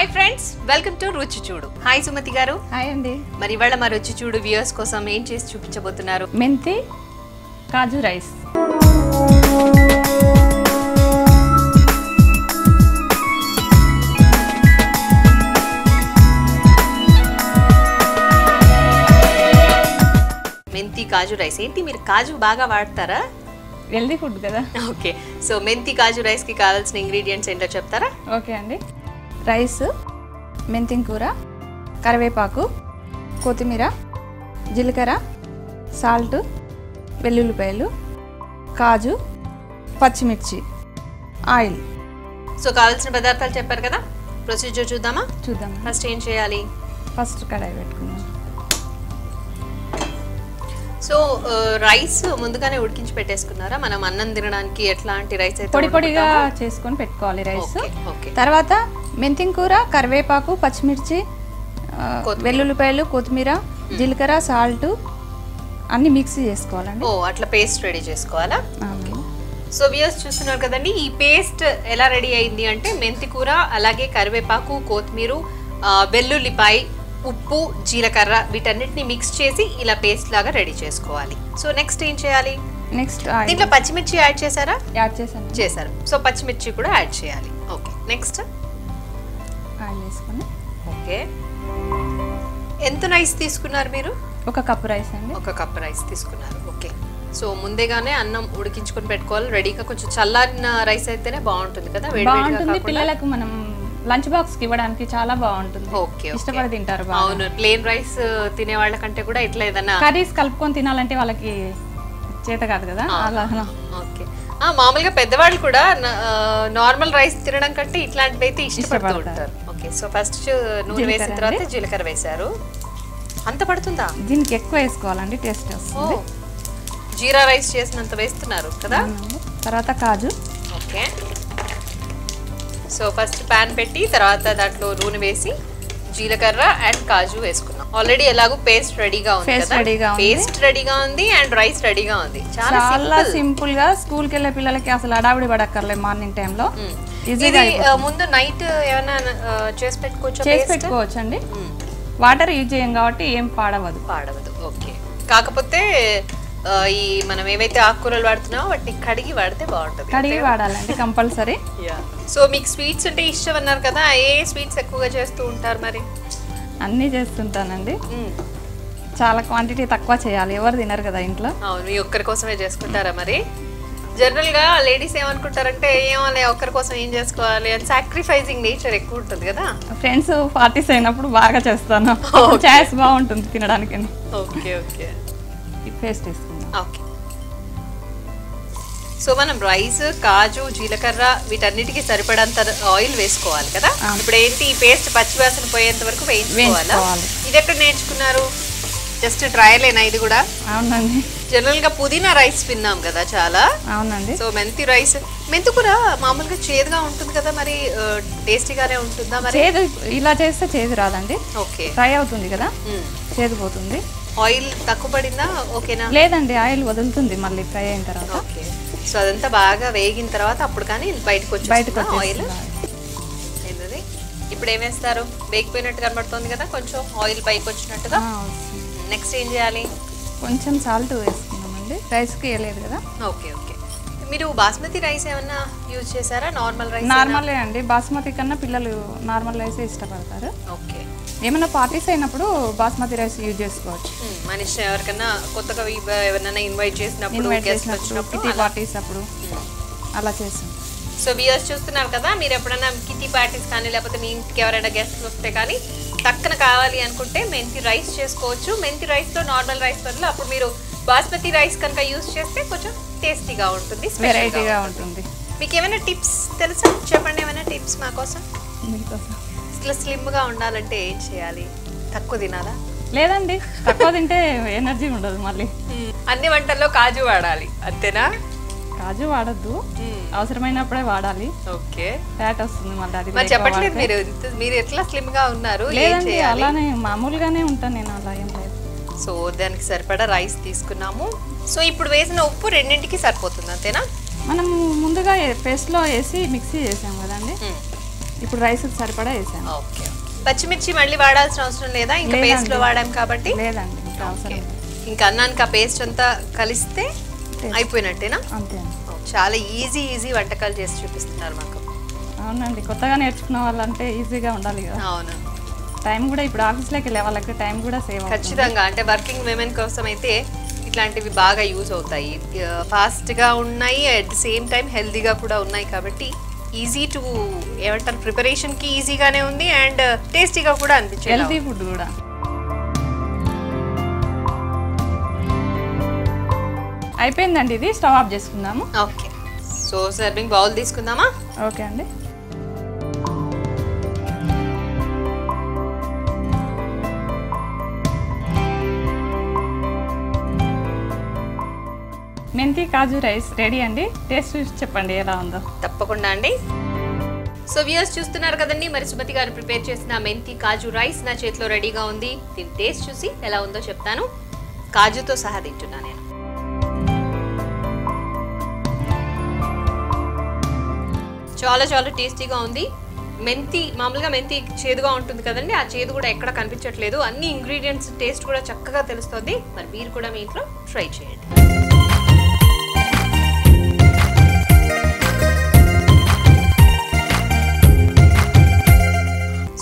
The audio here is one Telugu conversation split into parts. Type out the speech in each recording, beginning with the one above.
హాయ్ ఫ్రెండ్స్, వెల్కమ్ టు రుచి చూడు. హాయ్ సుమతి గారు. హాయ్ అండి. మరి ఇవాళ మా రుచి చూడు వ్యూయర్స్ కోసం ఏం చేసి చూపించబోతున్నారు? మెంతి కాజు రైస్. మెంతి కాజు రైస్. ఏంటి మీరు కాజు బాగా వాడతారా? హెల్దీ ఫుడ్ కదా. ఓకే, సో మెంతి కాజు రైస్కి కావాల్సిన ఇంగ్రీడియంట్స్ ఏంటో చెప్తారా? ఓకే అండి. రైస్, మెంతి కూర, కరివేపాకు, కొత్తిమీర, జీలకర్ర, సాల్ట్, వెల్లుల్లిపాయలు, కాజు, పచ్చిమిర్చి, ఆయిల్. సో కావాల్సిన పదార్థాలు చెప్పారు కదా, ప్రొసీజర్ చూద్దామా? చూద్దాం. ఫస్ట్ ఏం చేయాలి? ఫస్ట్ కడాయి పెట్టుకుందాం. సో రైస్ ముందుగానే ఉడికించి పెట్టేసుకున్నారా? మనం అన్నం తినడానికి ఎట్లాంటి రైస్ అయితే పొడి పొడిగా చేసుకొని పెట్టుకోవాలి రైస్. ఓకే. తర్వాత మెంతి కూర, కరివేపాకు, పచ్చిమిర్చి, వెల్లుల్లిపాయలు, కొత్తిమీర, జీలకర్ర, సాల్ట్ అన్ని మిక్స్ చేసుకోవాలండి. ఓ, అట్లా పేస్ట్ రెడీ చేసుకోవాలా? ఓకే. సో వ్యూయర్స్ చూస్తున్నారు కదండి, ఈ పేస్ట్ ఎలా రెడీ అయింది అంటే మెంతి కూర, అలాగే కరివేపాకు, కొత్తిమీర, వెల్లుల్లిపాయ, ఉప్పు, జీలకర్ర వీటన్నిటిని మిక్స్ చేసి ఇలా పేస్ట్ లాగా రెడీ చేసుకోవాలి. సో నెక్స్ట్ ఏం చేయాలి? నెక్స్ట్ దీంట్లో పచ్చిమిర్చి యాడ్ చేశారా? యాడ్ చేశాను. చేశారు. సో పచ్చిమిర్చి కూడా యాడ్ చేయాలి. ఓకే, నెక్స్ట్ ఆయిల్ వేసుకొని. ఓకే. ఎంత రైస్ తీసుకున్నారు మీరు? ఒక కప్ రైస్ అండి. ఒక కప్ రైస్ తీసుకున్నారు. ఓకే. సో ముందేగానే అన్నం ఉడికించుకొని పెట్టుకోవాలి రెడీగా. కొంచెం చల్లారిన రైస్ అయితేనే బాగుంటుంది కదా, బాగుంటుంది. పిల్లలకు మనం లంచ్ బాక్స్ కి ఇవ్వడానికి చాలా బాగుంటుంది. ఓకే, ఇష్టపడి తింటారు. అవును, ప్లేన్ రైస్ తినే వాళ్ళకంటే కూడా ఇట్లా ఏదైనా కర్రీస్ కలుపుకొని తినాలంటే వాళ్ళకి చేత కాదు కదా. ఓకే. మామూలుగా పెద్దవాళ్ళు కూడా నార్మల్ రైస్ తినడం కంటే ఇట్లాంటివి అయితే ఇష్టపడుతూ ఉంటారు. ఓకే. సో ఫస్ట్ నూనె వేసిన తర్వాత జీలకర్ర వేశారు. అంత పడుతుందా? దీనికి ఎక్కువ వేసుకోవాలండి, టేస్ట్ వస్తుంది. జీరా రైస్ చేసినంత వేస్తున్నారు కదా. తర్వాత కాజు. ఓకే. సో ఫస్ట్ ప్యాన్ పెట్టి తర్వాత దాంట్లో నూనె వేసి జీలకర్ర అండ్ కాజు వేసుకున్నాం. ఆల్రెడీ ఎలాగో పేస్ట్ రెడీగా ఉంది కదా. పేస్ట్ రెడీగా ఉంది అండ్ రైస్ రెడీగా ఉంది. చాలా సింపుల్ గా స్కూల్ కి వెళ్ళే పిల్లలకి అసలు అడావిడి పడక్కర్లేదు. మార్నింగ్ టైం లో ముందు నైట్ ఏమైనా చేసి పెట్టుకోవచ్చు అండి. వాటర్ యూజ్ చేయం కాబట్టి ఏం పాడవదు. ఓకే. కాకపోతే ఈ మనం ఏవైతే ఆకుకూరలు వాడుతున్నామో వాటిని కడిగి వాడితే బాగుంటుంది. కడిగి వాడాలండి కంపల్సరీ. సో మీకు స్వీట్స్ అంటే ఇష్టం అన్నారు కదా, ఏ స్వీట్స్ ఎక్కువగా చేస్తూ ఉంటారు మరి? అన్నీ చేస్తుంటానండి. చాలా క్వాంటిటీ తక్కువ చేయాలి, ఎవరు తినరు కదా ఇంట్లో. అవును, మీ ఒక్కరి కోసమే చేసుకుంటారా మరి? జనరల్ గా లేడీస్ ఏమనుకుంటారంటే ఏమో ఒక్కరి కోసం ఏం చేసుకోవాలి అని సాక్రిఫైజింగ్ నేచర్ ఎక్కువ ఉంటుంది కదా. ఫ్రెండ్స్ పార్టీస్ అయినప్పుడు బాగా చేస్తాను. చాయిస్ బాగుంటుంది తినడానికి. Okay okay. పేస్ట్ వేసుకుందాం. ఓకే. సో మనం రైస్, కాజు, జీలకర్ర వీటన్నిటికీ సరిపడంత ఆయిల్ వేసుకోవాలి కదా. ఇప్పుడు ఏంటి, ఈ పేస్ట్ పచ్చివాసన పోయేంత వరకు వేయించుకోవాలా? ఇది ఎక్కడ నేర్చుకున్నారు? జస్ట్ ట్రయలేనా ఇది కూడా? అవునండి. జనరల్ గా పుదీనా రైస్ విన్నాం కదా చాలా. అవునండి. సో మెంతి రైస్, మెంతి కూర మామూలుగా చేదుగా ఉంటుంది కదా, మరి టేస్టీగానే ఉంటుందా మరి? చేదు ఇలా చేస్తే చేదు రాదండి. ఓకే. ఫ్రై అవుతుంది కదా, చేదు పోతుంది. ఆయిల్ తక్కువ పడిందా? ఓకేనా? లేదండి, ఆయిల్ వదులుతుంది మళ్ళీ ఫ్రై అయిన తర్వాత. ఓకే. సో అదంతా బాగా వేగిన తర్వాత అప్పుడు కానీ బయటకు వచ్చి ఆయిల్ ఏంటది. ఇప్పుడు ఏం వేస్తారు? వేగిపోయినట్టు కనబడుతుంది కదా, కొంచెం ఆయిల్ పైకి వచ్చినట్టుగా. నెక్స్ట్ ఏం చేయాలి? కొంచెం సాల్ట్ వేసుకున్నామండి, రైస్కి వేయలేదు కదా. Okay okay. మీరు బాస్మతి రైస్ ఏమన్నా యూజ్ చేశారా? Normal rice? నార్మలే అండి. బాస్మతి కన్నా పిల్లలు నార్మల్ రైస్ ఇష్టపడతారు. ఓకే. ఏమైనా పార్టీస్ అయినప్పుడు బాస్మతి రైస్ యూజ్ చేసుకోవచ్చు. మనిషి ఎవరికైనా కొత్తగా ఎవరైనా ఇన్వైట్ చేసినప్పుడు, కిటీ పార్టీస్ అప్పుడు అలా చేస్తాం. సో వ్యూయర్స్ చూస్తున్నారు కదా, మీరు ఎప్పుడైనా కిటీ పార్టీస్ కానీ లేకపోతే మీ ఇంటికి ఎవరైనా గెస్ట్లు వస్తే కానీ టక్కున కావాలి అనుకుంటే మెంతి రైస్ చేసుకోవచ్చు. మెంతి రైస్లో నార్మల్ రైస్ బదులు అప్పుడు మీరు బాస్మతి రైస్ కనుక యూజ్ చేస్తే కొంచెం టేస్టీగా ఉంటుంది, వెరైటీగా ఉంటుంది. మీకు ఏమైనా టిప్స్ తెలుసా? చెప్పండి, ఏమైనా టిప్స్ మా కోసం. మీకోసం ఇట్లా స్లిమ్గా ఉండాలంటే ఏం చేయాలి? తక్కువ తినాలా? లేదండి, తక్కువ తింటే ఎనర్జీ ఉండదు. మళ్ళీ అన్ని వంటల్లో కాజు వాడాలి అంతేనా? కాజు వాడద్దు, అవసరమైనప్పుడే వాడాలి. ఓకే. ఫ్యాట్ వస్తుంది మళ్ళీ. అది చెప్పట్లేదు మీరు ఎట్లా స్లిమ్ గా ఉన్నారు? లేదండి, అలానే మామూలుగానే ఉంటాను నేను, అలా ఏం లేదు. సో దానికి సరిపడా రైస్ తీసుకున్నాము. సో ఇప్పుడు వేసిన ఉప్పు రెండింటికి సరిపోతుంది అంతేనా? మనం ముందుగా పేస్ట్లో వేసి మిక్సీ చేసాం కదండి, ఇప్పుడు రైస్ సరిపడా వేసాను. ఓకే. పచ్చిమిర్చి మళ్ళీ వాడాల్సిన అవసరం లేదా? ఇంకా పేస్ట్ లో వాడాం కాబట్టి లేదండి, ఇంకా అవసరం లేదు. ఇంకా అన్నానికి ఆ పేస్ట్ అంతా కలిస్తే అయిపోయినట్టేనా? అంతే అండి. చాలా ఈజీ వంటకాలు చేసి చూపిస్తున్నారు మాకు. అవునండి, కొత్తగా నేర్చుకున్న వాళ్ళంటే ఈజీగా ఉండాలి కదా. అవును, టైం కూడా ఇప్పుడు ఆఫీస్లోకి వెళ్ళే వాళ్ళకి టైం కూడా సేవ్ అవుతుంది. ఖచ్చితంగా. అంటే వర్కింగ్ విమెన్ కోసం అయితే ఇట్లాంటివి బాగా యూజ్ అవుతాయి. ఫాస్ట్గా ఉన్నాయి, అట్ ది సేమ్ టైం హెల్తీగా కూడా ఉన్నాయి. కాబట్టి ఈజీ టు ఏమంటారు, ప్రిపరేషన్కి ఈజీగానే ఉంది అండ్ టేస్టీగా కూడా అనిపించింది. హెల్తీ ఫుడ్ కూడా. అయిపోయిందండి, ఇది స్టవ్ ఆఫ్ చేసుకుందాము. ఓకే, సో సర్వింగ్ బౌల్ తీసుకుందామా? ఓకే అండి. మెంతి కాజు రైస్ రెడీ అండి. టేస్ట్ చూసి చెప్పండి ఎలా ఉందో. తప్పకుండా అండి. సో వ్యూయర్స్ చూస్తున్నారు కదండి, మరి సుమతి గారు ప్రిపేర్ చేసిన మెంతి కాజు రైస్ నా చేతిలో రెడీగా ఉంది. దీని టేస్ట్ చూసి ఎలా ఉందో చెప్తాను. కాజుతో సహా తింటున్నా నేను. చాలా చాలా టేస్టీగా ఉంది. మెంతి, మామూలుగా మెంతి చేదుగా ఉంటుంది కదండి, ఆ చేదు కూడా ఎక్కడ కనిపించట్లేదు. అన్ని ఇంగ్రీడియంట్స్ టేస్ట్ కూడా చక్కగా తెలుస్తుంది. మరి మీరు కూడా మీ ఇంట్లో ట్రై చేయండి.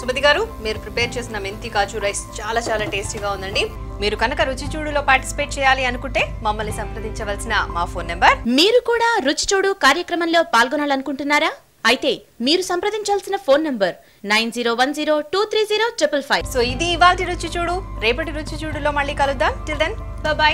సుమతి గారు, మీరు ప్రిపేర్ చేసిన మెంతి కాజు రైస్ చాలా చాలా టేస్టీగా ఉందండి. మీరు కనుక రుచి చూడులో పార్టిసిపేట్ చేయాలి అనుకుంటే మమ్మల్ని సంప్రదించవలసిన మా ఫోన్ నెంబర్. మీరు కూడా రుచి చూడు కార్యక్రమంలో పాల్గొనాలనుకుంటున్నారా? అయితే మీరు సంప్రదించాల్సిన ఫోన్ నంబర్ 9010230555. సో ఇది ఇవాల్టి రుచి చూడు. రేపటి రుచి చూడులో మళ్ళీ కలుద్దాం. Till then by.